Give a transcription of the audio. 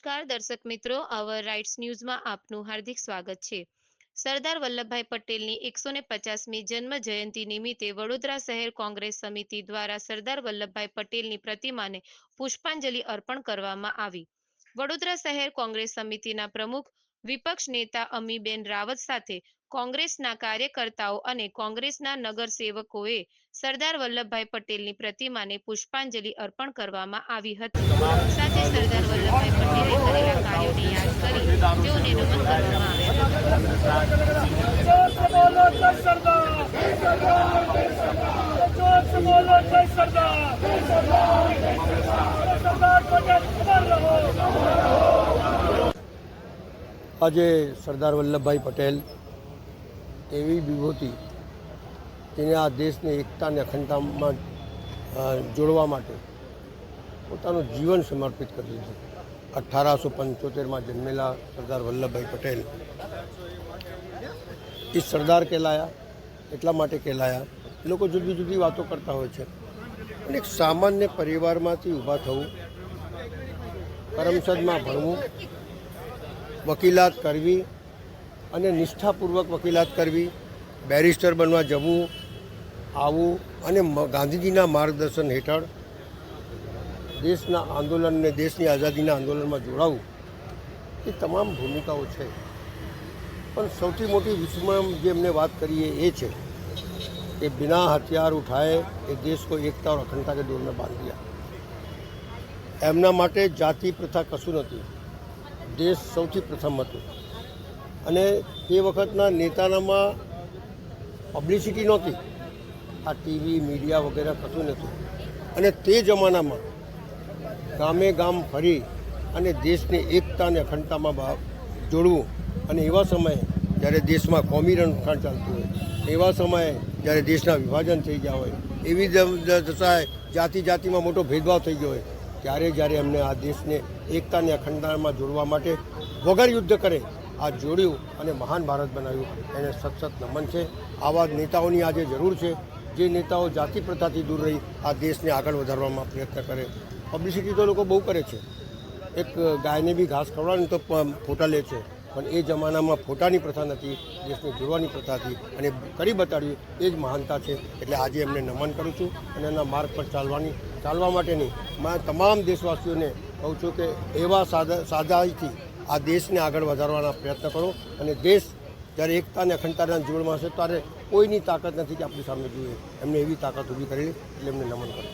નમસ્કાર દર્શક મિત્રો, અવર રાઇટ્સ ન્યૂઝમાં આપનું હાર્દિક સ્વાગત છે. સરદાર વલ્લભભાઈ પટેલની 150મી જન્મ જયંતિ નિમિત્તે વડોદરા શહેર કોંગ્રેસ સમિતિ દ્વારા સરદાર વલ્લભભાઈ પટેલની પ્રતિમાને પુષ્પાંજલિ અર્પણ કરવામાં આવી. વડોદરા શહેર કોંગ્રેસ સમિતિના પ્રમુખ વિપક્ષ નેતા અમીબેન રાવત સાથે કોંગ્રેસના કાર્યકર્તાઓ અને કોંગ્રેસના નગરસેવકોએ સરદાર વલ્લભભાઈ પટેલની પ્રતિમાને પુષ્પાંજલિ અર્પણ કરવામાં આવી હતી. સાથે સરદાર વલ્લભભાઈ પટેલે કરેલા કાર્યોને યાદ કરી તેઓને નમન કરવામાં આજે સરદાર વલ્લભભાઈ પટેલ એવી વિભૂતિ જેને આ દેશને એકતા અને અખંડતામાં જોડવા માટે પોતાનું જીવન સમર્પિત કર્યું છે. 1875માં જન્મેલા સરદાર વલ્લભભાઈ પટેલ એ સરદાર કહેલાયા. એટલા માટે કહેલાયા, લોકો જુદી જુદી વાતો કરતા હોય છે, અને એક સામાન્ય પરિવારમાંથી ઊભા થવું, કરમસદમાં ભણવું, વકીલાત કરવી અને નિષ્ઠાપૂર્વક વકીલાત કરવી, બેરિસ્ટર બનવા જવું આવું અને ગાંધીજીના માર્ગદર્શન હેઠળ દેશના આંદોલનને, દેશની આઝાદીના આંદોલનમાં જોડાવું, એ તમામ ભૂમિકાઓ છે. પણ સૌથી મોટી વિસ્મય જે એમને વાત કરીએ એ છે કે બિના હથિયાર ઉઠાએ એ દેશ को એકતા और अखंडता के डोर में बांध दिया. એમના માટે જાતિ પ્રથા કશું નથી, દેશ સૌથી પ્રથમ હતું. અને તે વખતના નેતાનામાં પબ્લિસિટી નહોતી, આ ટીવી મીડિયા વગેરે કશું નહોતું. અને તે જમાનામાં ગામે ગામ ફરી અને દેશની એકતા અને અખંડતામાં જોડવું, અને એવા સમયે જ્યારે દેશમાં કોમી રણખાણ ચાલતું હોય, એવા સમયે જ્યારે દેશના વિભાજન થઈ ગયા હોય, એવી દશાએ જાતિમાં મોટો ભેદભાવ થઈ ગયો હોય, જ્યારે એમને આ દેશને એકતા અને અખંડતામાં જોડવા માટે વગર યુદ્ધ કરે આ જોડ્યું અને મહાન ભારત બનાવ્યું, એને સખત નમન છે. આવા નેતાઓની આજે જરૂર છે, જે નેતાઓ જાતિ પ્રથાથી દૂર રહી આ દેશને આગળ વધારવામાં પ્રયત્ન કરે. પબ્લિસિટી તો લોકો બહુ કરે છે, એક ગાયને બી ઘાસ ખવડાવે તો ફોટા લે છે, પણ એ જમાનામાં ફોટાની પ્રથા નથી, દેશને જોડવાની પ્રથા હતી, અને કરી બતાડ્યું એ જ મહાનતા છે. એટલે આજે એમને નમન કરું છું, અને એના માર્ગ પર ચાલવા માટેની મેં તમામ દેશવાસીઓને કહું છું કે એવા સાદાઈથી આ દેશને આગળ વધારવાના પ્રયત્ન કરો. અને દેશ જ્યારે એકતા અને અખંડતાના જોડમાં હશે ત્યારે કોઈની તાકાત નથી કે આપણી સામે જોઈએ. એમને એવી તાકાત ઊભી કરેલી, એટલે એમને નમન કરું.